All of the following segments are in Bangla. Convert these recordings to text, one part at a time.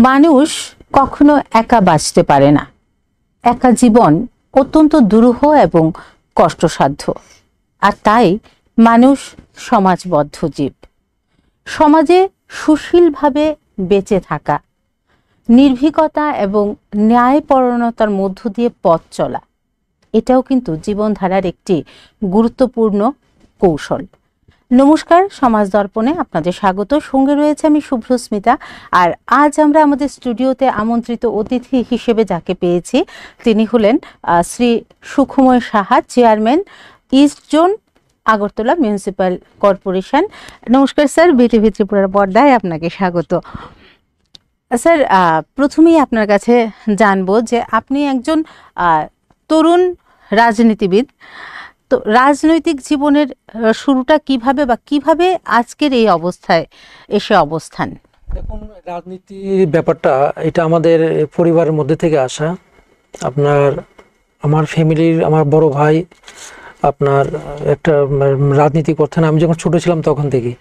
মানুষ কখনো একা বাঁচতে পারে না। একা জীবন অত্যন্ত দুরূহ এবং কষ্টসাধ্য, আর তাই মানুষ সমাজবদ্ধ জীব। সমাজে সুশীলভাবে বেঁচে থাকা, নির্ভীকতা এবং ন্যায়পরায়ণতার মধ্য দিয়ে পথ চলা, এটাও কিন্তু জীবনধারার একটি গুরুত্বপূর্ণ কৌশল। নমস্কার, সমাজ দর্পণে আপনাদের স্বাগত। সঙ্গে রয়েছে আমি শুভ্রস্মিতা। আর আজ আমরা আমাদের স্টুডিওতে আমন্ত্রিত অতিথি হিসেবে যাকে পেয়েছি তিনি হলেন শ্রী সুখময় Saha, chairman, east zone, Agartala municipal corporation. নমস্কার স্যার, বিটিভি ত্রিপুরার পর্দায় আপনাকে স্বাগত। স্যার, প্রথমেই আপনার কাছে জানবো যে আপনি একজন তরুণ রাজনীতিবিদ। তো রাজনৈতিক জীবনের শুরুটা কিভাবে বা কিভাবে আজকের এই অবস্থায় এসে অবস্থান? দেখুন, রাজনীতির ব্যাপারটা এটা আমাদের পরিবারের মধ্যে থেকে আসা। আমার ফ্যামিলির আমার বড় ভাই আপনার একটা রাজনীতি করতেন। আমি যখন ছোট ছিলাম তখন থেকেই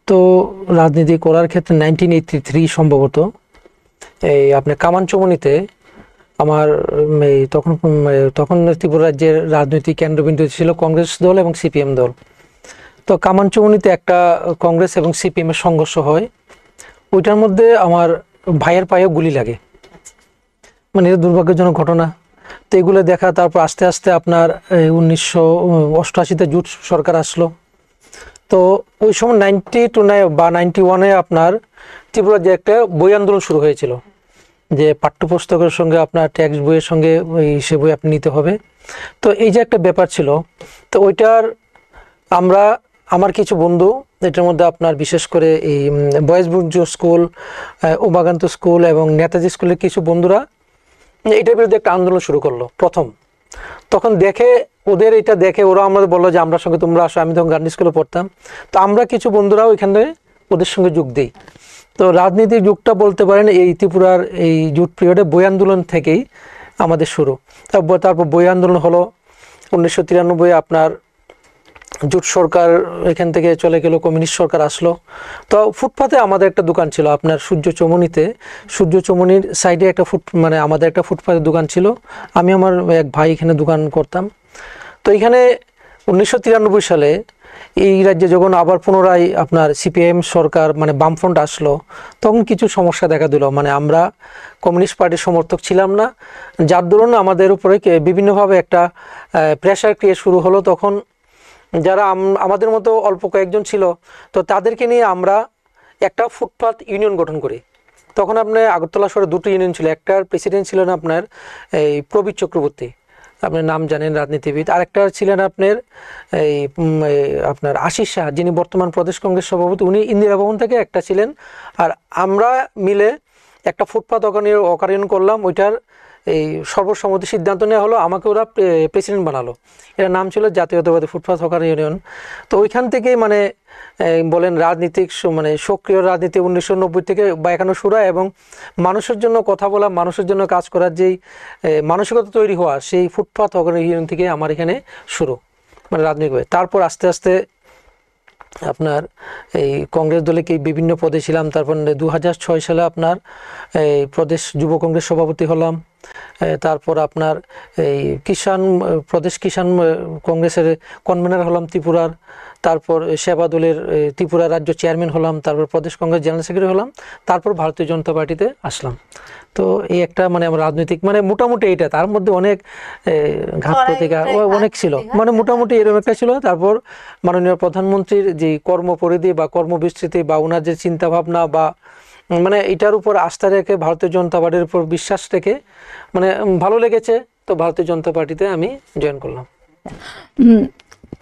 তো রাজনীতি করার ক্ষেত্রে 1983 সম্ভবত এই আপনার কামানচৌমনিতে আমার তখন ত্রিপুরা রাজ্যের রাজনৈতিক কেন্দ্রবিন্দু ছিল কংগ্রেস দল এবং সিপিএম দল। তো কামানচৌমনিতে একটা কংগ্রেস এবং সিপিএম এর সংঘর্ষ হয়। ওইটার মধ্যে আমার ভাইয়ের পায়েও গুলি লাগে, মানে এটা দুর্ভাগ্যজনক ঘটনা। তো এগুলো দেখা, তারপর আস্তে আস্তে আপনার 1988-তে জোট সরকার আসলো। তো ওই সময় 92 বা 91-এ আপনার ত্রিপুরা যে একটা বই আন্দোলন শুরু হয়েছিল, যে পাঠ্যপুস্তকের সঙ্গে আপনার ট্যাক্স বইয়ের সঙ্গে সে বই আপনি নিতে হবে। তো এই যে একটা ব্যাপার ছিল, তো ওইটার আমার কিছু বন্ধু, এটার মধ্যে আপনার বিশেষ করে এই boys Burj school, Umakanta school এবং নেতাজি স্কুলের কিছু বন্ধুরা এটার বিরুদ্ধে একটা আন্দোলন শুরু করলো প্রথম। তখন এটা দেখে ওরা আমাদের বললো যে আমরা সঙ্গে তোমরা আসো। আমি তখন গান্ধী স্কুলে পড়তাম। তো আমরা কিছু বন্ধুরাও এখানে ওদের সঙ্গে যোগ দিই। তো রাজনীতির যুগটা বলতে পারেন এই ত্রিপুরার এই জুট পিরিয়ডে বই আন্দোলন থেকেই আমাদের শুরু। তারপর বই আন্দোলন হলো 1993 আপনার জোট সরকার এখান থেকে চলে গেল, কমিউনিস্ট সরকার আসলো। তো ফুটপাতে আমাদের একটা দোকান ছিল আপনার সূর্য চৌমুনির সাইডে একটা আমাদের একটা ফুটপাতের দোকান ছিল। আমি আমার এক ভাই এখানে দোকান করতাম। তো এখানে 1993 সালে এই রাজ্যে যখন আবার পুনরায় আপনার সিপিএম সরকার বামফ্রন্ট আসলো, তখন কিছু সমস্যা দেখা দিল। আমরা কমিউনিস্ট পার্টির সমর্থক ছিলাম না, যার দরুন আমাদের উপরে বিভিন্নভাবে একটা প্রেশার ক্রিয়েট শুরু হলো। তখন যারা আমাদের মতো অল্প কয়েকজন ছিল, তো তাদেরকে নিয়ে আমরা একটা ফুটপাত ইউনিয়ন গঠন করি। তখন আপনার আগরতলা শহরে দুটো ইউনিয়ন ছিল। একটার প্রেসিডেন্ট ছিলেন আপনার এই প্রবীর চক্রবর্তী, আপনার নাম জানেন, রাজনীতিবিদ। আরেকটা ছিলেন আপনার আশিস শাহ, যিনি বর্তমান প্রদেশ কংগ্রেস সভাপতি। উনি ইন্দিরা ভবন থেকে একটা ছিলেন। আর আমরা মিলে একটা ফুটপাত অকারণ করলাম। ওইটার এই সর্বসম্মতি সিদ্ধান্ত নেওয়া হলো, আমাকে ওরা প্রেসিডেন্ট বানালো। এর নাম ছিল জাতীয়তাবাদী ফুটপাত হকার ইউনিয়ন। তো ওইখান থেকেই বলেন রাজনীতিক সক্রিয় রাজনীতি 1990 থেকে 52 শুরু, এবং মানুষের জন্য কথা বলা, মানুষের জন্য কাজ করার যেই মানসিকতা তৈরি হওয়া, সেই ফুটপাত হকার ইউনিয়ন থেকে আমার এখানে শুরু রাজনীতি। তারপর আস্তে আস্তে আপনার এই কংগ্রেস দলে বিভিন্ন পদে ছিলাম। তারপর 2006 সালে আপনার এই প্রদেশ যুব কংগ্রেস সভাপতি হলাম। তারপর আপনার এই প্রদেশ কিষাণ কংগ্রেসের কনভেনার হলাম ত্রিপুরার। তারপর সেবা দলের ত্রিপুরা রাজ্য চেয়ারম্যান হলাম। তারপর প্রদেশ কংগ্রেস জেনারেল সেক্রেটারি হলাম। তারপর ভারতীয় জনতা পার্টিতে আসলাম। তো এই একটা আমার রাজনৈতিক মোটামুটি এইটা, তার মধ্যে অনেক ঘাত প্রতিঘাত অনেক ছিল, মোটামুটি এরকম একটা ছিল। তারপর মাননীয় প্রধানমন্ত্রীর যে কর্মপরিধি বা কর্মবিস্তৃতি বা ওনার যে চিন্তাভাবনা বা এটার উপর আস্থা রেখে, ভারতীয় জনতা পার্টির উপর বিশ্বাস রেখে ভালো লেগেছে। তো ভারতীয় জনতা পার্টিতে আমি জয়েন করলাম।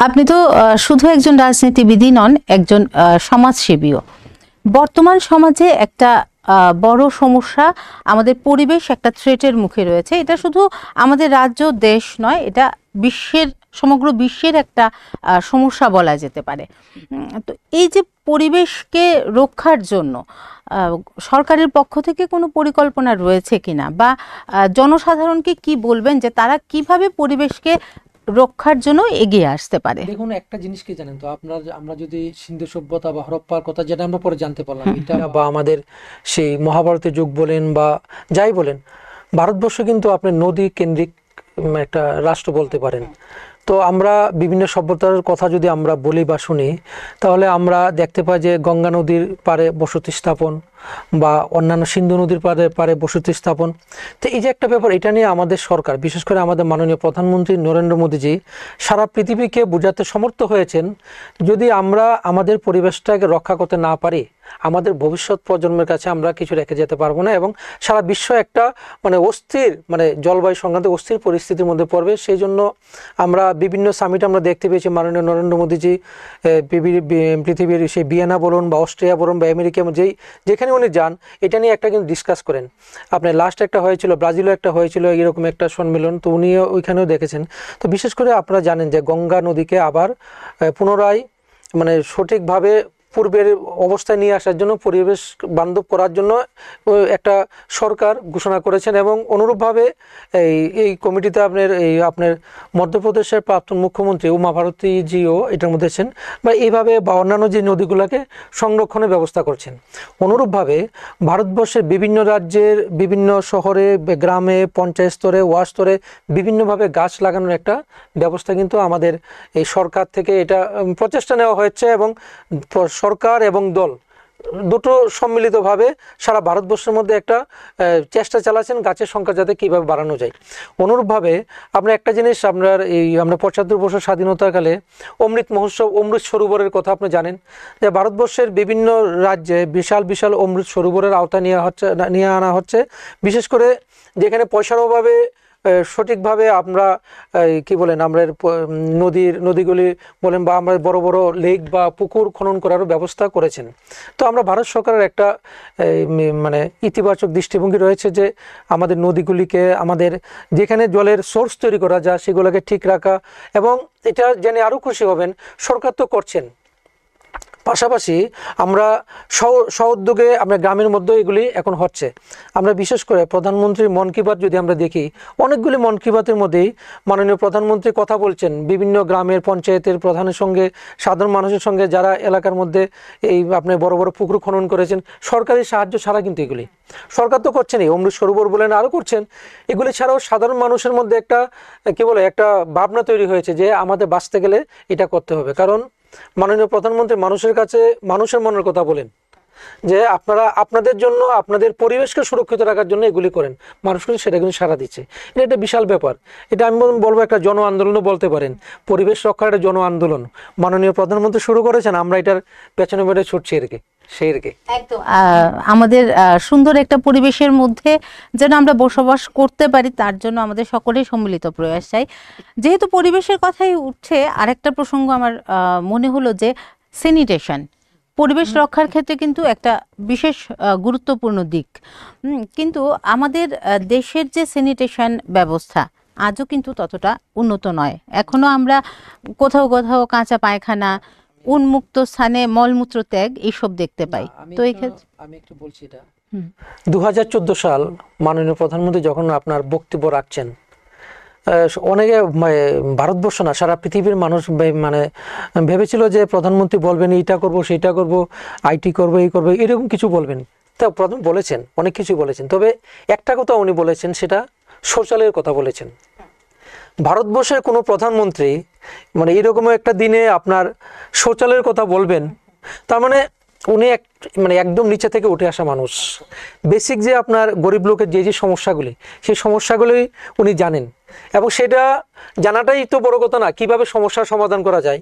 আপনি তো শুধু একজন রাজনীতিবিদই নন, একজন সমাজসেবীও। বর্তমান সমাজে একটা বড় সমস্যা, আমাদের পরিবেশ একটা থ্রেটের মুখে রয়েছে। এটা শুধু আমাদের রাজ্য দেশ নয়, এটা সমগ্র বিশ্বের একটা সমস্যা বলা যেতে পারে। তো এই যে পরিবেশকে রক্ষার জন্য সরকারের পক্ষ থেকে কোনো পরিকল্পনা রয়েছে কিনা, বা জনসাধারণকে কি বলবেন যে তারা কিভাবে পরিবেশকে রক্ষার জন্য এগিয়ে আসতে পারে। দেখুন, একটা জিনিস কি জানেন তো, আমরা যদি সিন্ধু সভ্যতা বা হরপ্পার কথা, যেটা আমরা পরে জানতে পারলাম, এটা বা আমাদের সেই মহাভারতের যুগ বলেন বা যাই বলেন, ভারতবর্ষ কিন্তু আপনি নদী কেন্দ্রিক একটা রাষ্ট্র বলতে পারেন। তো আমরা বিভিন্ন সভ্যতার কথা যদি আমরা বলি বা শুনি, তাহলে আমরা দেখতে পাই যে গঙ্গা নদীর পাড়ে বসতি স্থাপন বা অন্যান্য সিন্ধু নদীর পাড়ে বসতি স্থাপন। তো এই যে একটা ব্যাপার, এটা নিয়ে আমাদের সরকার, বিশেষ করে আমাদের মাননীয় প্রধানমন্ত্রী নরেন্দ্র মোদীজি সারা পৃথিবীকে বোঝাতে সমর্থ হয়েছেন, যদি আমরা আমাদের পরিবেশটাকে রক্ষা করতে না পারি, আমাদের ভবিষ্যৎ প্রজন্মের কাছে আমরা কিছু রেখে যেতে পারবো না, এবং সারা বিশ্ব একটা অস্থির জলবায়ু সংক্রান্ত অস্থির পরিস্থিতির মধ্যে পড়বে। সেই জন্য আমরা বিভিন্ন সামিট আমরা দেখতে পেয়েছি মাননীয় নরেন্দ্র মোদীজি পৃথিবীর সেই ভিয়েনা বলুন বা অস্ট্রিয়া বলুন বা আমেরিকা, যেখানে উনি যান, এটা নিয়ে একটা কিন্তু ডিসকাস করেন। আপনার লাস্ট একটা হয়েছিল, ব্রাজিলও একটা হয়েছিল এরকম একটা সম্মেলন, তো উনিও ওইখানেও দেখেছেন। তো বিশেষ করে আপনারা জানেন যে গঙ্গা নদীকে আবার পুনরায় সঠিকভাবে পূর্বের অবস্থায় নিয়ে আসার জন্য, পরিবেশ বান্ধব করার জন্য একটা সরকার ঘোষণা করেছেন, এবং অনুরূপভাবে এই কমিটিতে আপনার মধ্যপ্রদেশের প্রাক্তন মুখ্যমন্ত্রী উমা ভারতীজিও এটার মধ্যে আছেন, বা এইভাবে বা অন্যান্য যে নদীগুলোকে সংরক্ষণের ব্যবস্থা করছেন। অনুরূপভাবে ভারতবর্ষের বিভিন্ন রাজ্যের বিভিন্ন শহরে, গ্রামে, পঞ্চায়েত স্তরে, ওয়ার্ড স্তরে বিভিন্নভাবে গাছ লাগানোর একটা ব্যবস্থা কিন্তু আমাদের এই সরকার থেকে এটা প্রচেষ্টা নেওয়া হয়েছে, এবং সরকার এবং দল দুটো সম্মিলিতভাবে সারা ভারতবর্ষের মধ্যে একটা চেষ্টা চালাচ্ছেন গাছের সংখ্যা যাতে কীভাবে বাড়ানো যায়। অনুরূপভাবে আপনার একটা জিনিস, আমরা 75 বছর স্বাধীনতাকালে অমৃত মহোৎসব, অমৃত সরোবরের কথা আপনি জানেন, যে ভারতবর্ষের বিভিন্ন রাজ্যে বিশাল বিশাল অমৃত সরোবরের আওতা নিয়ে আনা হচ্ছে, বিশেষ করে যেখানে পয়সার অভাবে সঠিকভাবে আমরা আমরা নদীগুলি বলেন বা আমরা বড় বড় লেক বা পুকুর খনন করারও ব্যবস্থা করেছেন। তো আমরা ভারত সরকারের একটা ইতিবাচক দৃষ্টিভঙ্গি রয়েছে যে আমাদের নদীগুলিকে, আমাদের যেখানে জলের সোর্স তৈরি করা যায় সেগুলোকে ঠিক রাখা, এবং এটা জেনে আরও খুশি হবেন সরকার তো করছেন, পাশাপাশি আমরা স্ব-উদ্যোগে আমরা গ্রামের মধ্যে এগুলি এখন হচ্ছে। আমরা বিশেষ করে প্রধানমন্ত্রীর মন কি বাত যদি আমরা দেখি, অনেকগুলি মন কি বাতের মধ্যেই মাননীয় প্রধানমন্ত্রী কথা বলছেন বিভিন্ন গ্রামের পঞ্চায়েতের প্রধানের সঙ্গে, সাধারণ মানুষের সঙ্গে, যারা এলাকার মধ্যে আপনার বড় বড় পুকুর খনন করেছেন। সরকারি সাহায্য ছাড়া কিন্তু এগুলি সরকার তো করছেনই, অমৃত সরোবর বলেন আরও করছেন, এগুলি ছাড়াও সাধারণ মানুষের মধ্যে একটা একটা ভাবনা তৈরি হয়েছে যে আমাদের বাঁচতে গেলে এটা করতে হবে। কারণ মাননীয় প্রধানমন্ত্রী মানুষের কাছে মানুষের মনের কথা বলেন যে আপনারা আপনাদের জন্য, আপনাদের পরিবেশকে সুরক্ষিত রাখার জন্য এগুলি করেন, মানুষ কিন্তু সেটা কিন্তু সাড়া দিচ্ছে। এটা একটা বিশাল ব্যাপার, এটা আমি বলবো একটা জন আন্দোলনও বলতে পারেন, পরিবেশ রক্ষার একটা জন আন্দোলন মাননীয় প্রধানমন্ত্রী শুরু করেছেন, আমরা এটার পেছনে বেড়ে ছুটছি একদম আমাদের সুন্দর একটা পরিবেশের মধ্যে যেন আমরা বসবাস করতে পারি, তার জন্য আমাদের সকলের সম্মিলিত প্রয়াস চাই। যেহেতু পরিবেশের কথাই উঠছে, আরেকটা প্রসঙ্গ আমার মনে হলো যে স্যানিটেশন, পরিবেশ রক্ষার ক্ষেত্রে কিন্তু একটা বিশেষ গুরুত্বপূর্ণ দিক। কিন্তু আমাদের দেশের যে স্যানিটেশন ব্যবস্থা আজও কিন্তু ততটা উন্নত নয়। এখনো আমরা কোথাও কোথাও কাঁচা পায়খানা, উন্মুক্ত স্থানে মলমূত্র ত্যাগ এইসব দেখতে পাই। তো এই ক্ষেত্রে আমি একটু বলছি, এটা 2014 সাল মাননীয় প্রধানমন্ত্রী যখন আপনার বক্তব্য রাখছেন, অনেকে ভারতবর্ষ না সারা পৃথিবীর মানুষ ভেবেছিল যে প্রধানমন্ত্রী বলবেন এইটা করব, সেইটা করব, আইটি করব, এই করবো, এরকম কিছু বলবেন। তা প্রথম বলেছেন, অনেক কিছু বলেছেন, তবে একটা কথা উনি বলেছেন, সেটা শৌচালয়ের কথা বলেছেন। ভারতবর্ষের কোনো প্রধানমন্ত্রী এরকম একটা দিনে আপনার শৌচালয়ের কথা বলবেন, তার উনি একদম নিচে থেকে উঠে আসা মানুষ, বেসিক যে আপনার গরিব লোকের যে সমস্যাগুলি, সেই সমস্যাগুলি উনি জানেন, এবং সেটা জানাটাই তো বড় কথা না, কিভাবে সমস্যার সমাধান করা যায়।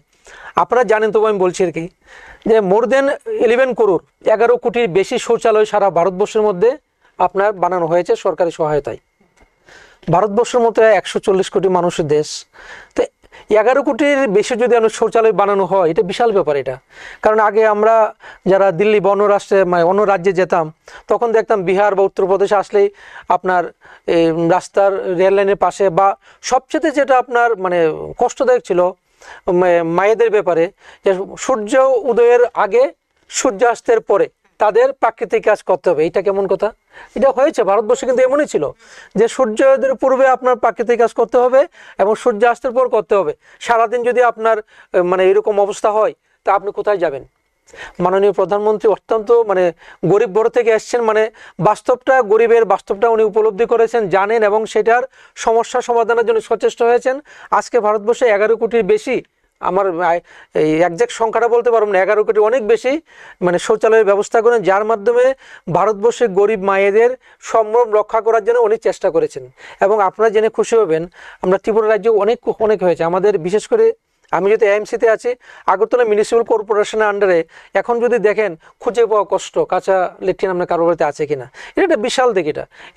আপনারা জানেন, তবু আমি বলছি আর কি, যে মোর দেন 11 কোটির বেশি শৌচালয় সারা ভারতবর্ষের মধ্যে আপনার বানানো হয়েছে সরকারি সহায়তায়। ভারতবর্ষের মতো 140 কোটি মানুষের দেশ, তো 11 কোটির বেশি যদি আমরা শৌচালয় বানানো হয়, এটা বিশাল ব্যাপার এটা। কারণ আগে আমরা যারা দিল্লি বা অন্য রাজ্যে যেতাম, তখন দেখতাম বিহার বা উত্তরপ্রদেশে আসলেই আপনার এই রাস্তার রেল লাইনের পাশে, বা সবচেয়ে যেটা আপনার কষ্টদায়ক ছিল মায়েদের ব্যাপারে, যে সূর্য উদয়ের আগে সূর্যাস্তের পরে তাদের প্রাকৃতিক কাজ করতে হবে। এটা কেমন কথা? এটা হয়েছে ভারতবর্ষে, কিন্তু এমনই ছিল যে সূর্যোদয়ের পূর্বে আপনার প্রাকৃতিক কাজ করতে হবে এবং সূর্যাস্তের পর করতে হবে। সারাদিন যদি আপনার মানে এরকম অবস্থা হয় তা আপনি কোথায় যাবেন? মাননীয় প্রধানমন্ত্রী অত্যন্ত মানে গরিব বড় থেকে এসছেন, মানে বাস্তবটা, গরিবের বাস্তবটা উনি উপলব্ধি করেছেন, জানেন এবং সেটার সমস্যা সমাধানের জন্য সচেষ্ট হয়েছেন। আজকে ভারতবর্ষে 11 কোটির বেশি, আমার এই একজ্যাক্ট সংখ্যাটা বলতে পারব না, 11 কোটি অনেক বেশি মানে শৌচালয়ের ব্যবস্থা করেন, যার মাধ্যমে ভারতবর্ষের গরিব মায়েদের সম্ভ্রম রক্ষা করার জন্য উনি চেষ্টা করেছেন। এবং আপনারা জেনে খুশি হবেন, আমরা ত্রিপুরা রাজ্যে অনেক অনেক হয়েছে আমাদের, বিশেষ করে আমি যেহেতু এএমসিতে আছি, আগরতলা মিউনিসিপ্যাল কর্পোরেশনের আন্ডারে এখন যদি দেখেন খুঁজে পাওয়া কষ্ট কাঁচা ল্যাট্রিন আপনার কারো বাড়িতে আছে কিনা। এটা একটা বিশাল দিক।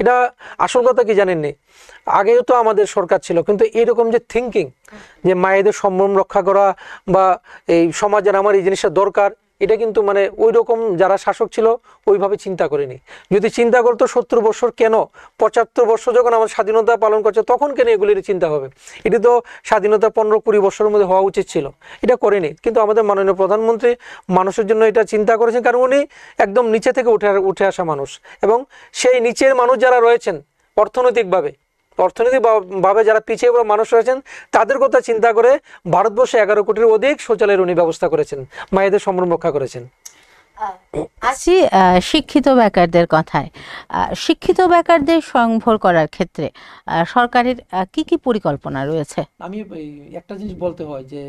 এটা আসল কথা কি জানেননি, আগেও তো আমাদের সরকার ছিল, কিন্তু এরকম যে থিঙ্কিং যে মায়েদের সম্ভ্রম রক্ষা করা বা এই সমাজের আমার এই জিনিসটা দরকার, এটা কিন্তু মানে ওই রকম যারা শাসক ছিল ওইভাবে চিন্তা করেনি। যদি চিন্তা করতো 70 বছর কেন, 75 বছর যখন আমার স্বাধীনতা পালন করছে তখন কেন এগুলির চিন্তা হবে? এটি তো স্বাধীনতা 15-20 বছরের মধ্যে হওয়া উচিত ছিল, এটা করেনি। কিন্তু আমাদের মাননীয় প্রধানমন্ত্রী মানুষের জন্য এটা চিন্তা করেছেন, কারণ উনি একদম নিচে থেকে উঠে আসা মানুষ, এবং সেই নিচের মানুষ যারা রয়েছেন অর্থনৈতিকভাবে যারা পিছিয়ে পড়া মানুষ রয়েছেন তাদের কথা চিন্তা করে ভারতবর্ষে 11 কোটির অধিক শৌচালয়ের উনি ব্যবস্থা করেছেন, মায়েদের সম্ভ্রম রক্ষা করেছেন। আসি শিক্ষিত বেকারদের কথায়। শিক্ষিত বেকারদের স্বয়ংভর করার ক্ষেত্রে সরকারের কি কি পরিকল্পনা রয়েছে? আমি একটা জিনিস বলতে হয় যে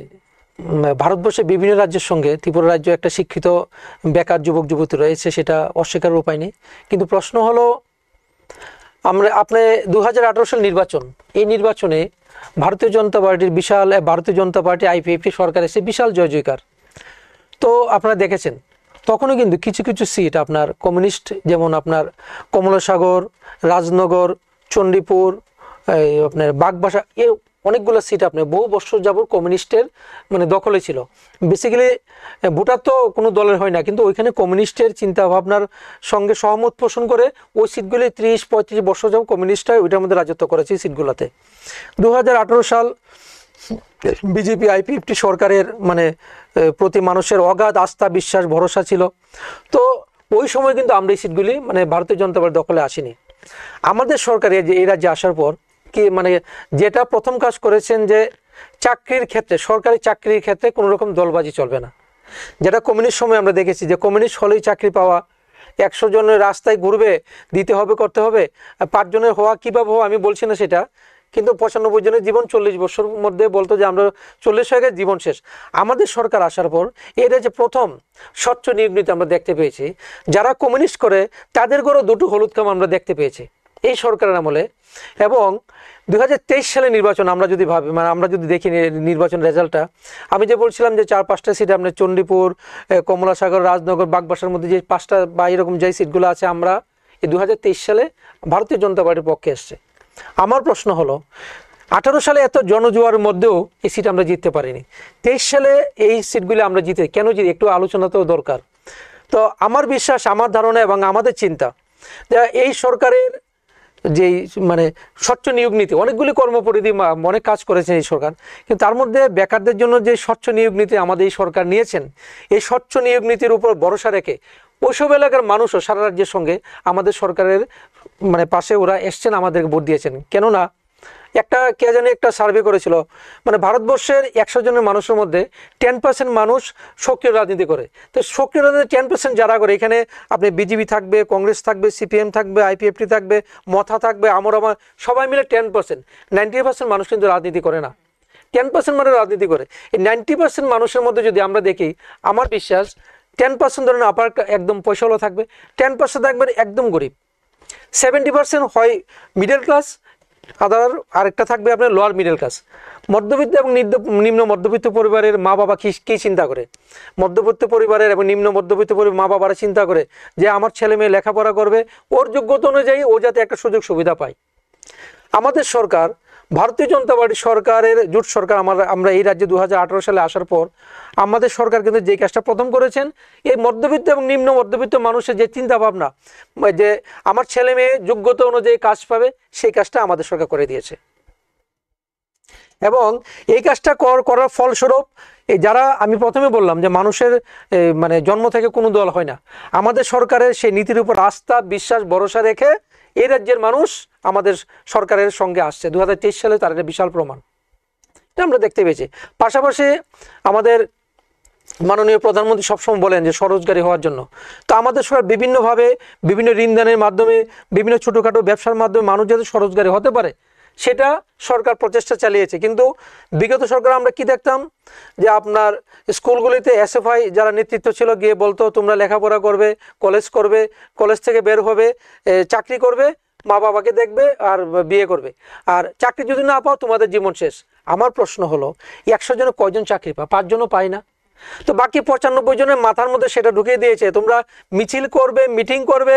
ভারতবর্ষে বিভিন্ন রাজ্যের সঙ্গে ত্রিপুরা রাজ্য একটা শিক্ষিত বেকার যুবক যুবতী রয়েছে, সেটা অস্বীকারের উপায় নেই। কিন্তু প্রশ্ন হলো, আপনি 2018 সাল নির্বাচন, এই নির্বাচনে ভারতীয় জনতা পার্টি আইপিএফটি সরকার এসে বিশাল জয় জয়কার। তো আপনারা দেখেছেন তখনও কিন্তু কিছু কিছু সিট আপনার কমিউনিস্ট, যেমন আপনার কমলাসাগর, রাজনগর, চণ্ডীপুর, আপনার বাগবাসা, এর অনেকগুলো সিট আপনার বহু বছর যাবত কমিউনিস্টের মানে দখলে ছিল। বেসিক্যালি ভোটার তো কোনো দলের হয় না, কিন্তু ওইখানে কমিউনিস্টের চিন্তা ভাবনার সঙ্গে সহমত পোষণ করে ওই সিটগুলি 30-35 বছর যাবত কমিউনিস্টরা ওইটার মধ্যে রাজত্ব করেছে এই সিটগুলোতে। 2018 সাল বিজেপি আইপিএফটি সরকারের মানে প্রতি মানুষের অগাধ আস্থা, বিশ্বাস, ভরসা ছিল। তো ওই সময় কিন্তু আমরা এই সিটগুলি মানে ভারতীয় জনতা পার্টির দখলে আসেনি। আমাদের সরকার এই রাজ্যে আসার পর কি মানে যেটা প্রথম কাজ করেছেন যে চাকরির ক্ষেত্রে, সরকারি চাকরির ক্ষেত্রে কোনো রকম দলবাজি চলবে না। যেটা কমিউনিস্ট সময় আমরা দেখেছি যে কমিউনিস্ট হলেই চাকরি পাওয়া, 100 জনের রাস্তায় ঘুরবে, দিতে হবে, করতে হবে। 5 জনের হওয়া কীভাবে হওয়া আমি বলছি না সেটা, কিন্তু 95 জনের জীবন 40 বছর মধ্যে বলতো যে আমরা 40 হয়ে গেছে, জীবন শেষ। আমাদের সরকার আসার পর এটা যে প্রথম স্বচ্ছ নিয়োগ নীতি আমরা দেখতে পেয়েছি, যারা কমিউনিস্ট করে তাদের ঘরেও 2টো হলুদ কাম আমরা দেখতে পেয়েছি এই সরকারের আমলে। এবং 2023 সালে নির্বাচন আমরা যদি ভাবি, মানে আমরা যদি দেখি নির্বাচন রেজাল্টটা, আমি যে বলছিলাম যে 4-5টা সিট আপনার চণ্ডীপুর, কমলাসাগর, রাজনগর, বাগবাসার মধ্যে যে 5টা বা এরকম যে সিটগুলো আছে, আমরা এই 2023 সালে ভারতীয় জনতা পার্টির পক্ষে এসছে। আমার প্রশ্ন হলো 18 সালে এত জনজোয়ারের মধ্যেও এই সিট আমরা জিততে পারিনি, 23 সালে এই সিটগুলি আমরা কেন জিতে একটু আলোচনা তো দরকার। তো আমার বিশ্বাস, আমার ধারণা এবং আমাদের চিন্তা যে এই সরকারের যেই মানে স্বচ্ছ নিয়োগ নীতি, অনেকগুলি কর্মপরিধি অনেক কাজ করেছেন এই সরকার, কিন্তু তার মধ্যে বেকারদের জন্য যে স্বচ্ছ নিয়োগ নীতি আমাদের এই সরকার নিয়েছেন, এই স্বচ্ছ নিয়োগ নীতির উপর ভরসা রেখে ওইসব এলাকার মানুষও সারা রাজ্যের সঙ্গে আমাদের সরকারের মানে পাশে ওরা এসছেন, আমাদেরকে ভোট দিয়েছেন। কেননা কে জানি একটা সার্ভে করেছিল, মানে ভারতবর্ষের 100 জনের মানুষের মধ্যে 10% মানুষ সক্রিয় রাজনীতি করে। তো সক্রিয় রাজনীতি 10% যারা করে, এখানে আপনি বিজেপি থাকবে, কংগ্রেস থাকবে, সিপিএম থাকবে, আইপিএফটি থাকবে, মথা থাকবে, আমার সবাই মিলে 10%, 90% মানুষ কিন্তু রাজনীতি করে না, 10% মানুষ রাজনীতি করে। এই 90% মানুষের মধ্যে যদি আমরা দেখি, আমার বিশ্বাস 10% ধরেন আপার একদম পয়সাওয়ালা থাকবে, 10% থাকবে একদম গরিব, 70% হয় মিডল ক্লাস, আরেকটা থাকবে আপনার লোয়ার মিডল ক্লাস। মধ্যবিত্ত এবং নিম্ন মধ্যবিত্ত পরিবারের মা বাবা কী চিন্তা করে, মধ্যবিত্ত পরিবারের এবং নিম্ন মধ্যবিত্ত পরিবার মা বাবারা চিন্তা করে যে আমার ছেলে মেয়ে লেখাপড়া করবে, ওর যোগ্যতা অনুযায়ী ও যাতে একটা সুযোগ সুবিধা পায়। আমাদের সরকার, ভারতীয় জনতা পার্টি সরকারের জোট সরকার, আমরা এই রাজ্যে 2018 সালে আসার পর আমাদের সরকার কিন্তু যে কাজটা প্রথম করেছেন, এই মধ্যবিত্ত এবং নিম্ন মধ্যবিত্ত মানুষের যে চিন্তা ভাবনা যে আমার ছেলে মেয়ে যোগ্যতা অনুযায়ী কাজ পাবে, সেই কাজটা আমাদের সরকার করে দিয়েছে। এবং এই কাজটা করার ফলস্বরূপ এই যারা আমি প্রথমে বললাম যে মানুষের মানে জন্ম থেকে কোনো দল হয় না, আমাদের সরকারের সেই নীতির উপর আস্থা বিশ্বাস ভরসা রেখে এই রাজ্যের মানুষ আমাদের সরকারের সঙ্গে আসছে। 2023 সালে তার একটা বিশাল প্রমাণ এটা আমরা দেখতে পেয়েছি। পাশাপাশি আমাদের মাননীয় প্রধানমন্ত্রী সবসময় বলেন যে স্বরোজগারী হওয়ার জন্য, তো আমাদের সরকার বিভিন্নভাবে বিভিন্ন ঋণদানের মাধ্যমে বিভিন্ন ছোটোখাটো ব্যবসার মাধ্যমে মানুষ যাতে স্বরোজগারী হতে পারে সেটা সরকার প্রচেষ্টা চালিয়েছে। কিন্তু বিগত সরকার আমরা কি দেখতাম যে আপনার স্কুলগুলিতে এসএফআই যারা নেতৃত্ব ছিল গিয়ে বলতো তোমরা লেখাপড়া করবে, কলেজ থেকে বের হবে, চাকরি করবে, মা বাবাকে দেখবে আর বিয়ে করবে, আর চাকরি যদি না পাও তোমাদের জীবন শেষ। আমার প্রশ্ন হলো 100 জনে কয়জন চাকরি পায়? 5 জনও পায় না। তো বাকি 95 জনের মাথার মধ্যে সেটা ঢুকিয়ে দিয়েছে তোমরা মিছিল করবে, মিটিং করবে,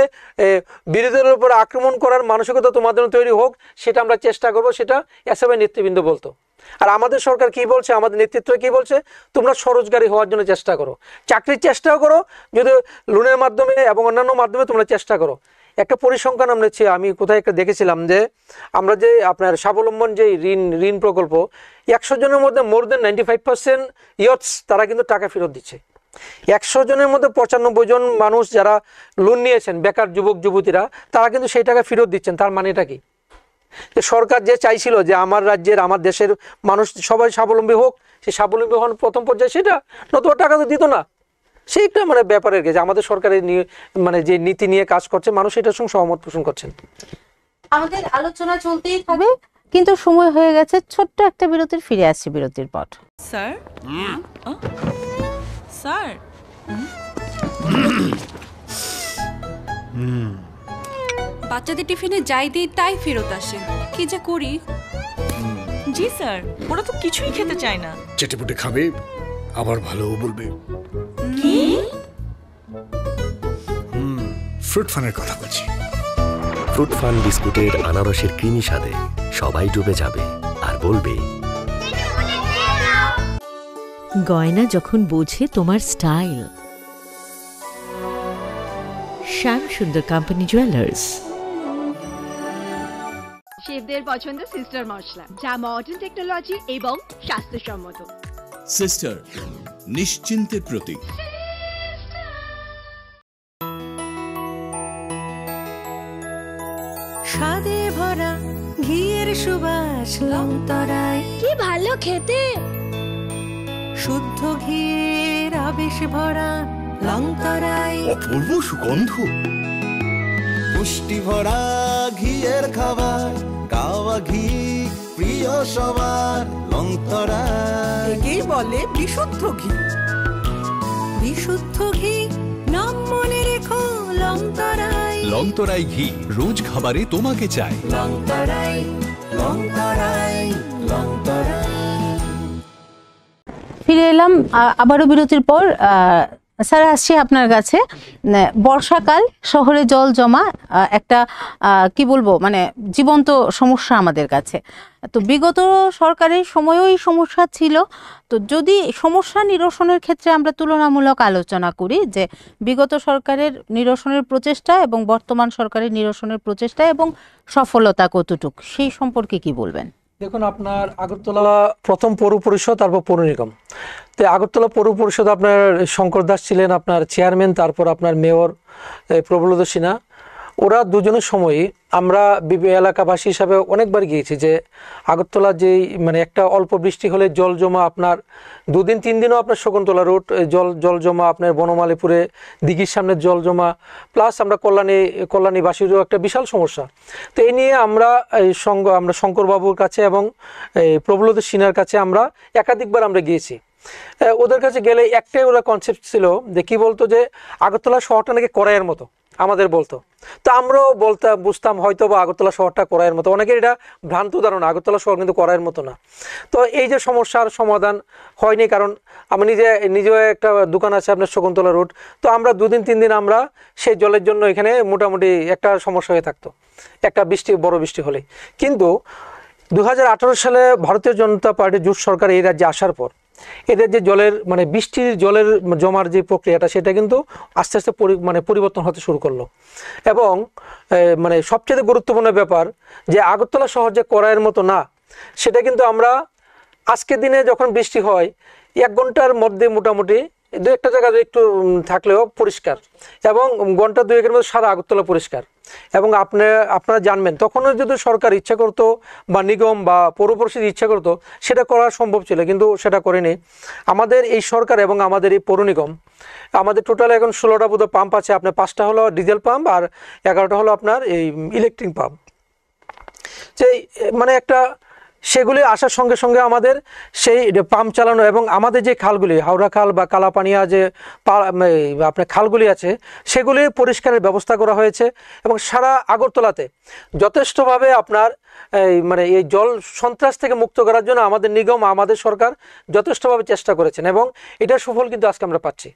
বিরোধীদের উপর আক্রমণ করার মানসিকতা তোমাদের তৈরি হোক, সেটা আমরা চেষ্টা করব, সেটা এসএফআই নেতৃবৃন্দ বলতো। আর আমাদের সরকার কি বলছে, আমাদের নেতৃত্ব কি বলছে, তোমরা স্বরোজগারী হওয়ার জন্য চেষ্টা করো, চাকরির চেষ্টাও করো, যদি লোনের মাধ্যমে এবং অন্যান্য মাধ্যমে তোমরা চেষ্টা করো। একটা পরিসংখ্যান আমরা আমি কোথায় একটা দেখেছিলাম যে আমরা যে আপনার স্বাবলম্বন যে ঋণ প্রকল্প 100 জনের মধ্যে মোর দেন 95% ইয়থস তারা কিন্তু টাকা ফেরত দিচ্ছে। 100 জনের মধ্যে 95 জন মানুষ যারা লোন নিয়েছেন, বেকার যুবক যুবতীরা, তারা কিন্তু সেই টাকা ফেরত দিচ্ছেন। তার মানেটা কি? যে সরকার যে চাইছিল যে আমার রাজ্যের আমার দেশের মানুষ সবাই স্বাবলম্বী হোক, সেই স্বাবলম্বী হন প্রথম পর্যায়ে সেটা, নতুবা টাকা তো দিত না। সেইটা মানে ব্যাপারের যে আমাদের সরকারের মানে যে নীতি নিয়ে কাজ করছে মানুষ এটার সঙ্গে সহমত পোষণ করছেন। আমাদের আলোচনা চলতেই থাকবে, কিন্তু সময় হয়ে গেছে ছোট্ট একটা বিরতির। ফিরে আসছি বিরতির পর। স্যার স্যার বাচ্চাদের টিফিনে যাই দিই তাই ফেরত আসে, কি যে করি। জি স্যার, ওরা তো কিছুই খেতে চায় না। চেটেপুটে খাবে, আবার ভালোও বলবে। কি? ফ্রুট ফানের কথা বলছি। ফ্রুট ফান বিস্কুটের আনারসের ক্রিমি স্বাদে সবাই ডুবে যাবে আর বলবে, গয়না যখন বোঝে তোমার স্টাইল। শ্যাম সুন্দর কোম্পানি জুয়েলার্স। শেফদের পছন্দ সিস্টার মশলা, যা মডার্ন টেকনোলজি এবং স্বাস্থ্যসম্মত। সিস্টার, নিশ্চিন্তের প্রতীক। স্বাদে ভরা ঘিয়ের সুবাস লংতরায়, কি ভালো খেতে। শুদ্ধ ঘিয়ের আবেশ ভরা লংতরায়, অপূর্ব সুগন্ধ। পুষ্টি ভরা ঘিয়ের খাবার, গাওয়া ঘি প্রিয় সবার লংতরায়। একেই বলে বিশুদ্ধ ঘি। বিশুদ্ধ ঘি নাম মনে রেখো লংতরায়। লংতরাই ঘি রোজ খাবারে তোমাকে চাই। লংতরায়, লংতরায়, লংতরায়। ফিরে এলাম আবারও বিরতির পর। স্যার, আসছি আপনার কাছে। বর্ষাকাল, শহরে জল জমা একটা কি বলবো মানে জীবন্ত সমস্যা আমাদের কাছে। তো বিগত সরকারের সময়ও এই সমস্যা ছিল। তো যদি সমস্যা নিরসনের ক্ষেত্রে আমরা তুলনামূলক আলোচনা করি যে বিগত সরকারের নিরসনের প্রচেষ্টা এবং বর্তমান সরকারের নিরসনের প্রচেষ্টা এবং সফলতা কতটুক, সেই সম্পর্কে কি বলবেন? দেখুন, আপনার আগরতলা প্রথম পৌর পরিষদ, তারপর পৌর নিগম। তো আগরতলা পৌর পরিষদ আপনার শঙ্কর দাস ছিলেন আপনার চেয়ারম্যান, তারপর আপনার মেয়র প্রবলদ সিনহা। ওরা দুজনের সময়ই আমরা এলাকাবাসী হিসাবে অনেকবার গিয়েছি যে আগরতলা যেই মানে একটা অল্প বৃষ্টি হলে জল জমা, আপনার 2 দিন 3 দিনও আপনার শকুন্তলা রোড জল জমা, আপনার বনমালীপুরে দিঘির সামনে জল জমা, প্লাস আমরা কল্যাণীবাসীরও একটা বিশাল সমস্যা। তো এই নিয়ে আমরা শঙ্করবাবুর কাছে এবং প্রবলদ সিনহার কাছে আমরা একাধিকবার আমরা গিয়েছি। ওদের কাছে গেলে একটাই ওরা কনসেপ্ট ছিল যে কি বলতো যে আগরতলা শহরটা নাকি কড়াইয়ের মতো আমাদের বলতো। তো আমরাও বুঝতাম হয়তো বা আগরতলা শহরটা কড়াইয়ের মতো। অনেকের এটা ভ্রান্ত ধারণা, আগরতলা শহর কিন্তু কড়াইয়ের মতো না। তো এই যে সমস্যার সমাধান হয়নি, কারণ আমি নিজেও একটা দোকান আছে আপনার শকুন্তলা রোড। তো আমরা 2 দিন 3 দিন আমরা সেই জলের জন্য এখানে মোটামুটি একটা সমস্যা হয়ে থাকতো একটা বড় বৃষ্টি হলে। কিন্তু 2018 সালে ভারতীয় জনতা পার্টির জোট সরকার এই রাজ্যে আসার পর এদের যে জলের মানে বৃষ্টির জলের জমার যে প্রক্রিয়াটা সেটা কিন্তু আস্তে আস্তে পরিবর্তন হতে শুরু করলো। এবং মানে সবচেয়ে গুরুত্বপূর্ণ ব্যাপার যে আগরতলা শহর যে কড়াইয়ের মতো না, সেটা কিন্তু আমরা আজকের দিনে যখন বৃষ্টি হয় 1 ঘন্টার মধ্যে মোটামুটি 2-1টা জায়গায় একটু থাকলেও পরিষ্কার, এবং ঘন্টা 2-1-এর মধ্যে সারা আগরতলা পরিষ্কার। এবং আপনারা জানবেন তখনও যদি সরকার ইচ্ছা করতো বা নিগম বা পৌর পরিষদ ইচ্ছা করতো সেটা করা সম্ভব ছিল, কিন্তু সেটা করেনি আমাদের এই সরকার এবং আমাদের এই পৌর নিগম। আমাদের টোটাল এখন 16টা বোধহয় পাম্প আছে, আপনার 5টা হলো ডিজেল পাম্প আর 11টা হলো আপনার এই ইলেকট্রিক পাম্প। সেই মানে একটা সেগুলি আসার সঙ্গে সঙ্গে আমাদের সেই পাম্প চালানো এবং আমাদের যে খালগুলি হাওড়া খাল বা কালাপানিয়া যে আপনার খালগুলি আছে সেগুলি পরিষ্কারের ব্যবস্থা করা হয়েছে। এবং সারা আগরতলাতে যথেষ্টভাবে আপনার মানে এই জল সন্ত্রাস থেকে মুক্ত করার জন্য আমাদের নিগম আমাদের সরকার যথেষ্টভাবে চেষ্টা করেছেন, এবং এটার সুফল কিন্তু আজকে আমরা পাচ্ছি।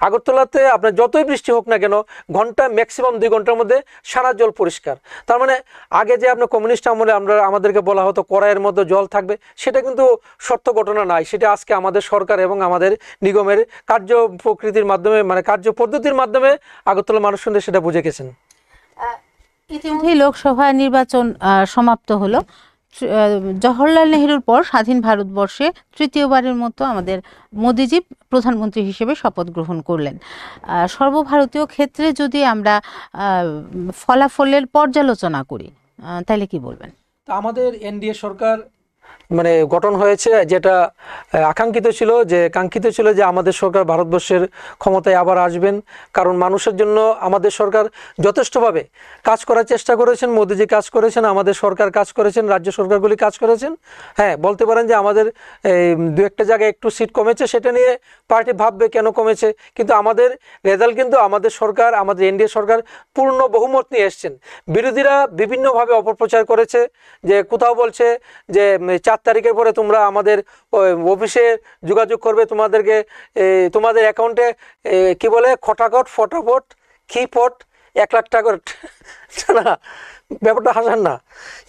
আগরতলাতে আপনার যতই বৃষ্টি হোক না কেন ঘন্টা ম্যাক্সিমাম 2 ঘন্টার মধ্যে সারা জল পরিষ্কার। তার মানে আগে যে আপনার কমিউনিস্ট আমলে আমাদেরকে বলা হতো কড়াইয়ের মধ্যে জল থাকবে, সেটা কিন্তু সত্য ঘটনা নাই। সেটা আজকে আমাদের সরকার এবং আমাদের নিগমের কার্য প্রকৃতির মাধ্যমে মানে কার্য পদ্ধতির মাধ্যমে আগরতলা মানুষ শুনতে সেটা বুঝে গেছেন। ইতিমধ্যেই লোকসভা নির্বাচন সমাপ্ত হলো। জওহরলাল নেহরুর পর স্বাধীন ভারতবর্ষে তৃতীয়বারের মতো আমাদের মোদিজি প্রধানমন্ত্রী হিসেবে শপথ গ্রহণ করলেন। সর্বভারতীয় ক্ষেত্রে যদি আমরা ফলাফলের পর্যালোচনা করি তাহলে কি বলবেন? আমাদের এনডিএ সরকার মানে গঠন হয়েছে, যেটা কাঙ্ক্ষিত ছিল যে আমাদের সরকার ভারতবর্ষের ক্ষমতায় আবার আসবেন, কারণ মানুষের জন্য আমাদের সরকার যথেষ্টভাবে কাজ করার চেষ্টা করেছেন। মোদিজি কাজ করেছেন, আমাদের সরকার কাজ করেছেন, রাজ্য সরকারগুলি কাজ করেছেন। হ্যাঁ, বলতে পারেন যে আমাদের 2-1টা জায়গায় একটু সিট কমেছে, সেটা নিয়ে পার্টি ভাববে কেন কমেছে, কিন্তু আমাদের রেজাল্ট কিন্তু আমাদের সরকার আমাদের এনডিএ সরকার পূর্ণ বহুমত নিয়ে এসছেন। বিরোধীরা বিভিন্নভাবে অপপ্রচার করেছে, যে কোথাও বলছে যে 4 তারিখের পরে তোমরা আমাদের অফিসে যোগাযোগ করবে, তোমাদের অ্যাকাউন্টে কি বলে ফটাফট খিপট 1 লাখ টাকা না, ব্যাপারটা হাসান না,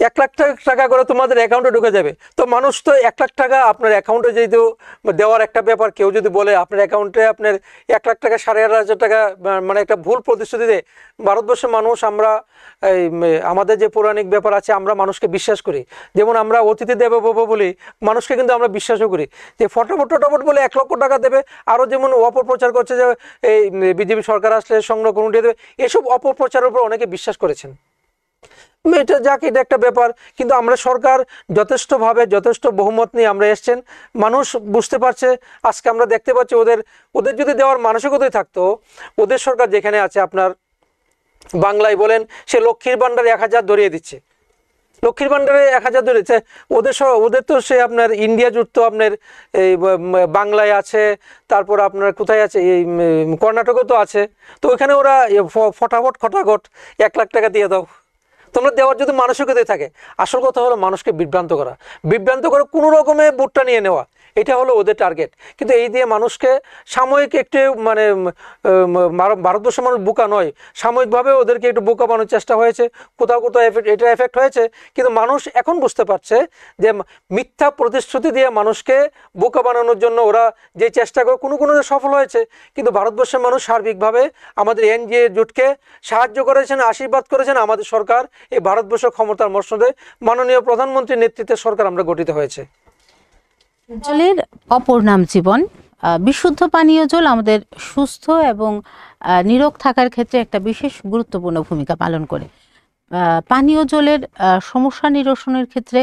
1 লাখ টাকা করে তোমাদের অ্যাকাউন্টে ঢুকে যাবে। তো মানুষ তো 1 লাখ টাকা আপনার অ্যাকাউন্টে যেহেতু দেওয়ার একটা ব্যাপার, কেউ যদি বলে আপনার অ্যাকাউন্টে আপনার 1 লাখ টাকা 8,500 টাকা মানে একটা ভুল প্রতিশ্রুতি দেয়, ভারতবর্ষের মানুষ আমরা আমাদের যে পৌরাণিক ব্যাপার আছে আমরা মানুষকে বিশ্বাস করি। যেমন আমরা অতিথি দেব ভব বলি, মানুষকে কিন্তু আমরা বিশ্বাসও করি যে ফটাফট বলে 1 লক্ষ টাকা দেবে। আরও যেমন অপপ্রচার করছে যে এই বিজেপি সরকার আসলে সংগ্রহ করুন দেবে, এসব অপপ্রচারের উপর অনেকে বিশ্বাস করেছেন। এটা একটা ব্যাপার, কিন্তু আমরা সরকার যথেষ্ট বহুমত নিয়ে আমরা এসছেন। মানুষ বুঝতে পারছে, আজকে আমরা দেখতে পাচ্ছি ওদের যদি দেওয়ার মানসিকতাই থাকতো, ওদের সরকার যেখানে আছে আপনার বাংলায় বলেন সে লক্ষ্মীর ভাণ্ডারে 1000 ধরিয়ে দিচ্ছে, লক্ষ্মীর ভাণ্ডারে 1000 ধরেছে। ওদের তো সে আপনার ইন্ডিয়া জুট তো আপনার এই বাংলায় আছে, তারপর আপনার কোথায় আছে এই কর্ণাটকও তো আছে। তো ওইখানে ওরা ফটাফট 1 লাখ টাকা দিয়ে দাও, তোমরা দেওয়ার যদি মানসিকতাই থাকে। আসল কথা হলো মানুষকে বিভ্রান্ত করে কোনো রকমে ভোটটা নিয়ে নেওয়া, এটা হলো ওদের টার্গেট। কিন্তু এই দিয়ে মানুষকে সাময়িক একটু মানে ভারতবর্ষের মানুষ বোকা নয়, সাময়িকভাবে ওদেরকে একটু বোকা বানানোর চেষ্টা হয়েছে, কোথাও এটা এফেক্ট হয়েছে। কিন্তু মানুষ এখন বুঝতে পারছে যে মিথ্যা প্রতিশ্রুতি দিয়ে মানুষকে বোকা বানানোর জন্য ওরা যে চেষ্টা করে কোনো সফল হয়েছে। কিন্তু ভারতবর্ষের মানুষ সার্বিকভাবে আমাদের এনডিএ জোটকে সাহায্য করেছেন, আশীর্বাদ করেছেন। আমাদের সরকার এই ভারতবর্ষ ক্ষমতার মসনদে মাননীয় প্রধানমন্ত্রীর নেতৃত্বে সরকার আমরা গঠিত হয়েছে। জলের অপর নাম জীবন। বিশুদ্ধ পানীয় জল আমাদের সুস্থ এবং নিরোগ থাকার ক্ষেত্রে একটা বিশেষ গুরুত্বপূর্ণ ভূমিকা পালন করে। পানীয় জলের সমস্যা নিরসনের ক্ষেত্রে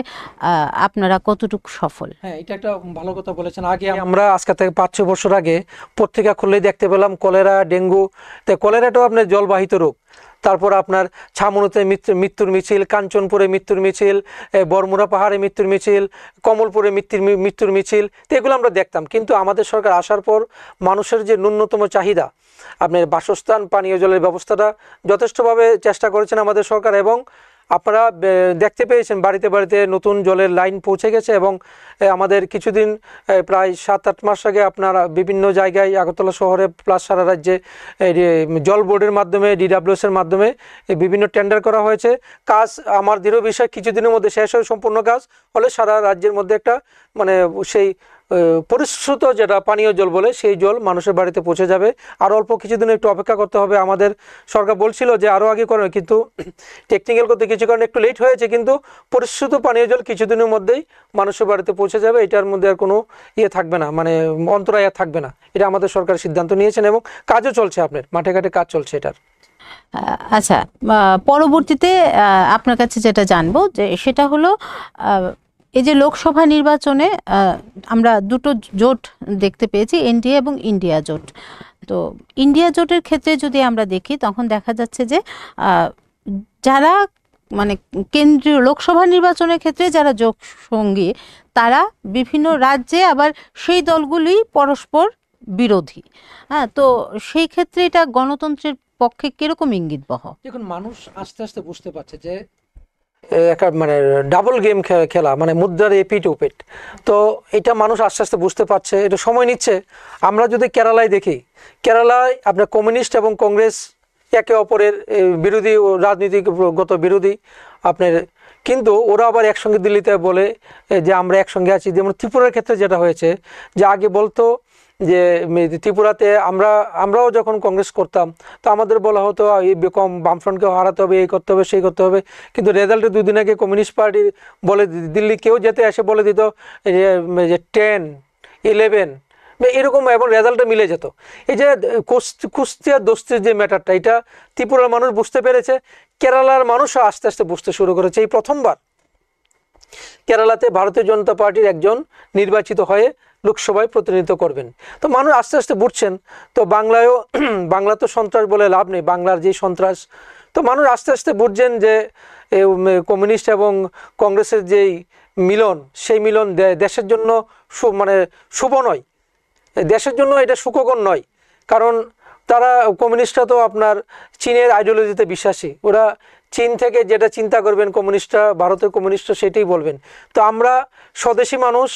আপনারা কতটুকু সফল? হ্যাঁ, এটা একটা ভালো কথা বলেছেন। আগে আমরা আজকে থেকে 5-6 বছর আগে পত্রিকা খুললেই দেখতে পেলাম কলেরা, ডেঙ্গু। তো কলেরাটাও আপনার জলবাহিত রোগ। তারপর আপনার ছামনুতে মৃত্যুর মিছিল, কাঞ্চনপুরে মৃত্যুর মিছিল, বরমুড়া পাহাড়ে মৃত্যুর মিছিল, কমলপুরে মৃত্যুর মিছিল, তো এগুলো আমরা দেখতাম। কিন্তু আমাদের সরকার আসার পর মানুষের যে ন্যূনতম চাহিদা আপনার বাসস্থান, পানীয় জলের ব্যবস্থাটা যথেষ্টভাবে চেষ্টা করেছেন আমাদের সরকার। এবং আপনারা দেখতে পেয়েছেন বাড়িতে বাড়িতে নতুন জলের লাইন পৌঁছে গেছে। এবং আমাদের কিছুদিন প্রায় 7-8 মাস আগে আপনারা বিভিন্ন জায়গায় আগরতলা শহরে প্লাস সারা রাজ্যে জল বোর্ডের মাধ্যমে DWS-এর মাধ্যমে বিভিন্ন টেন্ডার করা হয়েছে। কাজ আমার দৃঢ় বিশ্বাস কিছুদিনের মধ্যে শেষ হয়ে সম্পূর্ণ কাজ হলে সারা রাজ্যের মধ্যে একটা মানে সেই পরিশ্রুত যেটা পানীয় জল বলে সেই জল মানুষের বাড়িতে পৌঁছে যাবে। আর অল্প কিছুদিন একটু অপেক্ষা করতে হবে। আমাদের সরকার বলছিল যে আরও আগে করবে, কিন্তু টেকনিক্যাল করতে কিছু কারণে একটু লেট হয়েছে, কিন্তু পরিশ্রুত পানীয় জল কিছুদিনের মধ্যেই মানুষের বাড়িতে পৌঁছে যাবে। এটার মধ্যে আর কোনো ইয়ে থাকবে না, মানে অন্তরায় আর থাকবে না। এটা আমাদের সরকার সিদ্ধান্ত নিয়েছেন এবং কাজও চলছে, আপনার মাঠে ঘাটে কাজ চলছে এটার। আচ্ছা, পরবর্তীতে আপনার কাছে যেটা জানবো যে সেটা হলো এই যে লোকসভা নির্বাচনে আমরা দুটো জোট দেখতে পেয়েছি, এনডিএ এবং ইন্ডিয়া জোট। তো ইন্ডিয়া জোটের ক্ষেত্রে যদি আমরা দেখি তখন দেখা যাচ্ছে যে যারা মানে কেন্দ্রীয় লোকসভা নির্বাচনের ক্ষেত্রে যারা যোগ সঙ্গী তারা বিভিন্ন রাজ্যে আবার সেই দলগুলি পরস্পর বিরোধী। হ্যাঁ, তো সেই ক্ষেত্রে এটা গণতন্ত্রের পক্ষে কিরকম ইঙ্গিতবহ? দেখুন, মানুষ আস্তে আস্তে বুঝতে পারছে যে একটা মানে ডাবল গেম খেলা, মানে মুদ্রার এপিট ওপিট। তো এটা মানুষ আস্তে আস্তে বুঝতে পারছে, এটা সময় নিচ্ছে। আমরা যদি কেরালায় দেখি, কেরালায় আপনার কমিউনিস্ট এবং কংগ্রেস একে অপরের বিরোধী, রাজনীতিগত বিরোধী আপনার, কিন্তু ওরা আবার একসঙ্গে দিল্লিতে বলে যে আমরা একসঙ্গে আছি। যেমন ত্রিপুরার ক্ষেত্রে যেটা হয়েছে, যে আগে বলতো যে ত্রিপুরাতে আমরাও যখন কংগ্রেস করতাম তো আমাদের বলা হতো এই কম বামফ্রন্টকে হারাতে হবে, এই করতে হবে, সেই করতে হবে, কিন্তু রেজাল্টে 2 দিন আগে কমিউনিস্ট পার্টি বলে দিল্লি কেউ যেতে এসে বলে দিত যে 10, 11 এরকম, এবং রেজাল্টে মিলে যেত। এই যে কুস্তি আর দোস্তির যে ম্যাটারটা, এটা ত্রিপুরার মানুষ বুঝতে পেরেছে, কেরালার মানুষও আস্তে আস্তে বুঝতে শুরু করেছে। এই প্রথমবার কেরালাতে ভারতীয় জনতা পার্টির একজন নির্বাচিত হয়ে লোকসভায় প্রতিনিধিত্ব করবেন। তো মানুষ আস্তে আস্তে বুঝছেন। তো বাংলায়ও, বাংলা তো সন্ত্রাস বলে লাভ নেই, বাংলার যেই সন্ত্রাস, তো মানুষ আস্তে আস্তে বুঝছেন যে কমিউনিস্ট এবং কংগ্রেসের যেই মিলন, সেই মিলন দেশের জন্য মানে শুভ নয়, দেশের জন্য এটা সুখকর নয়। কারণ তারা কমিউনিস্টরা তো আপনার চীনের আইডিওলজিতে বিশ্বাসী, ওরা চীন থেকে যেটা চিন্তা করবেন কমিউনিস্টরা, ভারতের কমিউনিস্টরা সেটাই বলবেন। তো আমরা স্বদেশী মানুষ,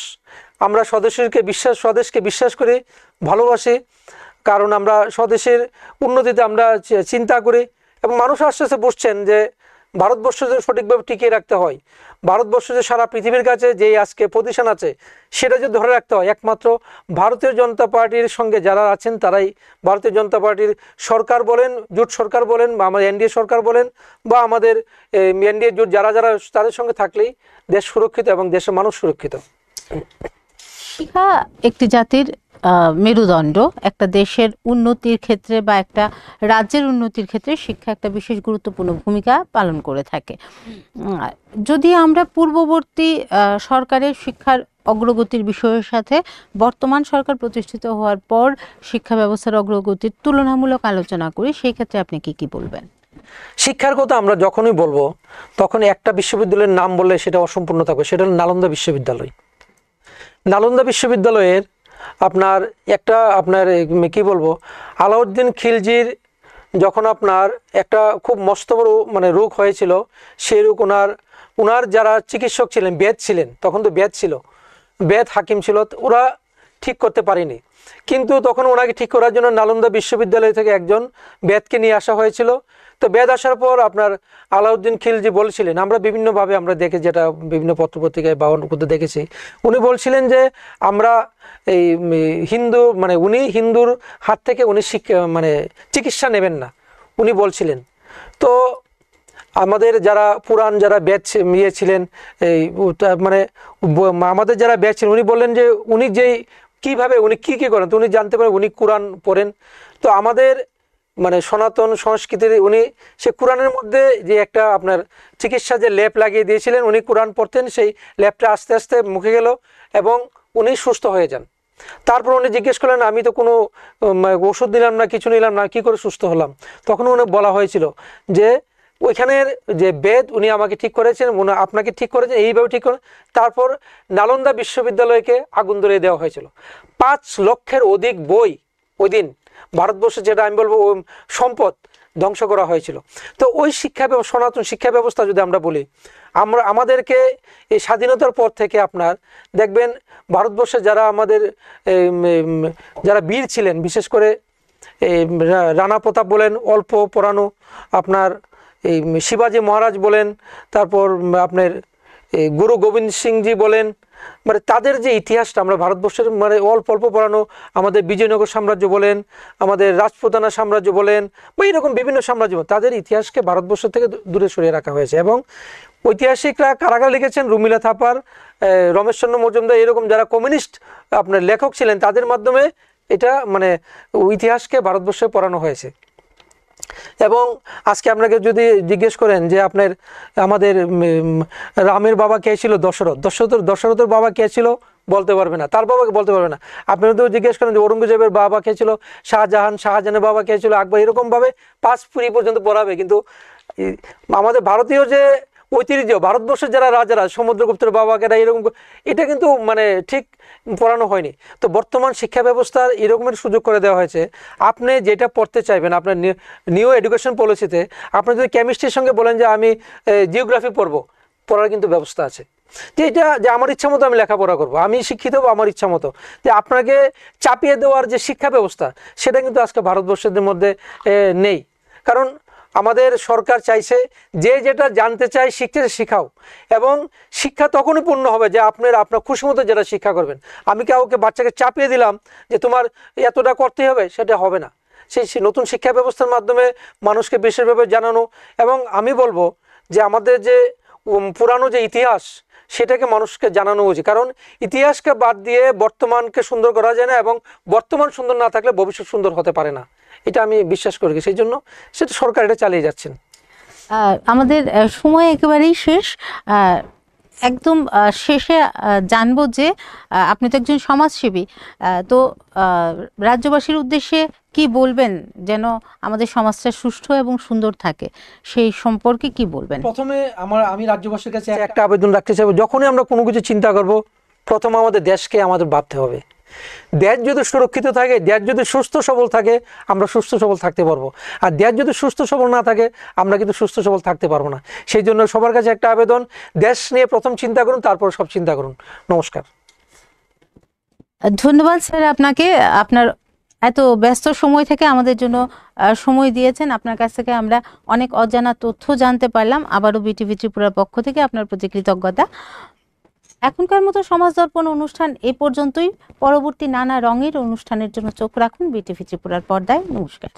আমরা স্বদেশকে বিশ্বাস করি, ভালোবাসি, কারণ আমরা স্বদেশের উন্নতিতে আমরা চিন্তা করি। এবং মানুষ আস্তে আস্তে বুঝছেন যে ভারতবর্ষ যদি সঠিকভাবে টিকিয়ে রাখতে হয়, ভারতবর্ষ যে সারা পৃথিবীর কাছে যেই আজকে পজিশন আছে সেটা যদি ধরে রাখতে হয়, একমাত্র ভারতীয় জনতা পার্টির সঙ্গে যারা আছেন তারাই, ভারতীয় জনতা পার্টির সরকার বলেন, জোট সরকার বলেন, বা আমাদের এনডিএ সরকার বলেন, বা আমাদের এনডিএ জোট যারা তাদের সঙ্গে থাকলেই দেশ সুরক্ষিত এবং দেশের মানুষ সুরক্ষিত। শিক্ষা একটি জাতির মেরুদণ্ড। একটা দেশের উন্নতির ক্ষেত্রে বা একটা রাজ্যের উন্নতির ক্ষেত্রে শিক্ষা একটা বিশেষ গুরুত্বপূর্ণ ভূমিকা পালন করে থাকে। যদি আমরা পূর্ববর্তী সরকারের শিক্ষার অগ্রগতির বিষয়ের সাথে বর্তমান সরকার প্রতিষ্ঠিত হওয়ার পর শিক্ষা ব্যবস্থার অগ্রগতির তুলনামূলক আলোচনা করি, সেই ক্ষেত্রে আপনি কি বলবেন? শিক্ষার কথা আমরা যখনই বলবো তখনই একটা বিশ্ববিদ্যালয়ের নাম বললে সেটা অসম্পূর্ণ থাকবে, সেটা হল নালন্দা বিশ্ববিদ্যালয়। নালন্দা বিশ্ববিদ্যালয়ের আপনার একটা আপনার কি বলবো, আলাউদ্দিন খিলজির যখন আপনার একটা খুব মস্ত বড় মানে রোগ হয়েছিল, সেই রোগ ওনার যারা চিকিৎসক ছিলেন, বেদ ছিলেন, তখন তো বেদ ছিল, বেদ হাকিম ছিল, ওরা ঠিক করতে পারেনি। কিন্তু তখন ওনাকে ঠিক করার জন্য নালন্দা বিশ্ববিদ্যালয় থেকে একজন বেদকে নিয়ে আসা হয়েছিল। তো বেদ আসার পর আপনার আলাউদ্দিন খিলজি বলছিলেন, আমরা বিভিন্নভাবে আমরা দেখে যেটা বিভিন্ন পত্রপত্রিকায় বা অন্যপত্রে দেখেছি, উনি বলছিলেন যে আমরা এই হিন্দু মানে উনি হিন্দুর হাত থেকে উনি মানে চিকিৎসা নেবেন না, উনি বলছিলেন। তো আমাদের যারা পুরাণ যারা বেদ ছিলেন, এই মানে আমাদের যারা বেদ ছিলেন, উনি বললেন যে উনি যেই কীভাবে উনি কী করেন, তো উনি জানতে পারেন উনি কোরআন পড়েন। তো আমাদের মানে সনাতন সংস্কৃতির উনি সে কোরআনের মধ্যে যে একটা আপনার চিকিৎসা যে লেপ লাগিয়ে দিয়েছিলেন, উনি কোরআন পড়তেন, সেই লেপটা আস্তে আস্তে মুখে গেল এবং উনি সুস্থ হয়ে যান। তারপর উনি জিজ্ঞেস করলেন, আমি তো কোনো ওষুধ নিলাম না, কিছু নিলাম না, কী করে সুস্থ হলাম? তখন উনি বলা হয়েছিল যে ওইখানের যে বেদ উনি আমাকে ঠিক করেছেন, উনি আপনাকে ঠিক করেছেন, এইভাবে ঠিক করেন। তারপর নালন্দা বিশ্ববিদ্যালয়কে আগুন ধরিয়ে দেওয়া হয়েছিল। 5 লক্ষের অধিক বই ওই দিন ভারতবর্ষে, যেটা আমি বলবো সম্পদ ধ্বংস করা হয়েছিল। তো ওই সনাতন শিক্ষা ব্যবস্থা যদি আমরা বলি, আমাদেরকে এই স্বাধীনতার পর থেকে আপনার দেখবেন ভারতবর্ষে যারা আমাদের যারা বীর ছিলেন, বিশেষ করে রানা প্রতাপ বলেন, অল্প পড়ানো আপনার এই শিবাজি মহারাজ বলেন, তারপর আপনার গুরু গোবিন্দ সিংজি বলেন, মানে তাদের যে ইতিহাসটা আমরা ভারতবর্ষের মানে অল্প অল্প পড়ানো, আমাদের বিজয়নগর সাম্রাজ্য বলেন, আমাদের রাজপুতানা সাম্রাজ্য বলেন, বা এরকম বিভিন্ন সাম্রাজ্য, তাদের ইতিহাসকে ভারতবর্ষ থেকে দূরে সরিয়ে রাখা হয়েছে। এবং ঐতিহাসিকরা কারা লিখেছেন, রুমিলা থাপার, রমেশচন্দ্র মজুমদার, এরকম যারা কমিউনিস্ট আপনার লেখক ছিলেন, তাদের মাধ্যমে এটা মানে ইতিহাসকে ভারতবর্ষে পড়ানো হয়েছে। এবং আজকে আপনাকে যদি জিজ্ঞেস করেন যে আপনার আমাদের রামের বাবা কে ছিল, দশরথের বাবা কে ছিল, বলতে পারবে না, তার বাবাকে বলতে পারবে না। আপনি যদি জিজ্ঞেস করেন যে ঔরঙ্গজেবের বাবা কে ছিল, শাহজাহানের বাবা কে ছিল, আকবর, এরকমভাবে 5 পিঁড়ি পর্যন্ত পড়াবে। কিন্তু আমাদের ভারতীয় যে ঐতিহ্য, ভারতবর্ষের যারা রাজারা, সমুদ্রগুপ্তের বাবা কেটা, এরকম, এটা কিন্তু মানে ঠিক পড়ানো হয়নি। তো বর্তমান শিক্ষা ব্যবস্থার এরকমের সুযোগ করে দেওয়া হয়েছে, আপনি যেটা পড়তে চাইবেন আপনার নিউ এডুকেশন পলিসিতে, আপনি যদি কেমিস্ট্রির সঙ্গে বলেন যে আমি জিওগ্রাফি পড়ার কিন্তু ব্যবস্থা আছে, যে এটা যে আমার ইচ্ছা মতো আমি লেখাপড়া করব, আমি শিক্ষিত হবো আমার ইচ্ছা মতো, যে আপনাকে চাপিয়ে দেওয়ার যে শিক্ষা ব্যবস্থা, সেটা কিন্তু আজকে ভারতবর্ষের মধ্যে নেই। কারণ আমাদের সরকার চাইছে যে যেটা জানতে চায় শিখতে শিখাও, এবং শিক্ষা তখনই পূর্ণ হবে যে আপনার খুশি মতো যেটা শিক্ষা করবেন। আমি কাউকে বাচ্চাকে চাপিয়ে দিলাম যে তোমার এতটা করতেই হবে, সেটা হবে না। সেই নতুন শিক্ষা ব্যবস্থার মাধ্যমে মানুষকে বিশেষভাবে জানানো, এবং আমি বলবো যে আমাদের যে পুরানো যে ইতিহাস, সেটাকে মানুষকে জানানো উচিত। কারণ ইতিহাসকে বাদ দিয়ে বর্তমানকে সুন্দর করা যায় না, এবং বর্তমান সুন্দর না থাকলে ভবিষ্যৎ সুন্দর হতে পারে না, এটা আমি বিশ্বাস করি। সেই জন্য সেটা সরকার এটা চালিয়ে যাচ্ছেন। আমাদের সময় একেবারেই শেষ। একদম শেষে জানবো যে আপনি তো একজন সমাজসেবী, তো রাজ্যবাসীর উদ্দেশ্যে কি বলবেন যেন আমাদের সমাজটা সুষ্ঠু এবং সুন্দর থাকে, সেই সম্পর্কে কি বলবেন? প্রথমে আমি রাজ্যবাসীর কাছে একটা আবেদন রাখতে চাইবো, যখনই আমরা কোনো কিছু চিন্তা করব, প্রথম আমাদের দেশকে আমাদের ভাবতে হবে। দেশ যদি সুরক্ষিত থাকে, দেশ যদি সুস্থ সবল থাকে, আমরা সুস্থ সবল থাকতে পারবো। আর দেশ যদি সুস্থ সবল না থাকে, আমরা কিন্তু সুস্থ সবল থাকতে পারবো না। সেই জন্য সবার কাছে একটা আবেদন, দেশ নিয়ে প্রথম চিন্তা করুন, তারপর সব চিন্তা করুন। নমস্কার। ধন্যবাদ স্যার আপনাকে, আপনার এত ব্যস্ত সময় থেকে আমাদের জন্য সময় দিয়েছেন। আপনার কাছ থেকে আমরা অনেক অজানা তথ্য জানতে পারলাম। আবারও বিটিভি ত্রিপুরার পক্ষ থেকে আপনার প্রতি কৃতজ্ঞতা। এখনকার মতো সমাজ দর্পণ অনুষ্ঠান এ পর্যন্তই। পরবর্তী নানা রঙের অনুষ্ঠানের জন্য চোখ রাখুন বিটিভি ত্রিপুরার পর্দায়। নমস্কার।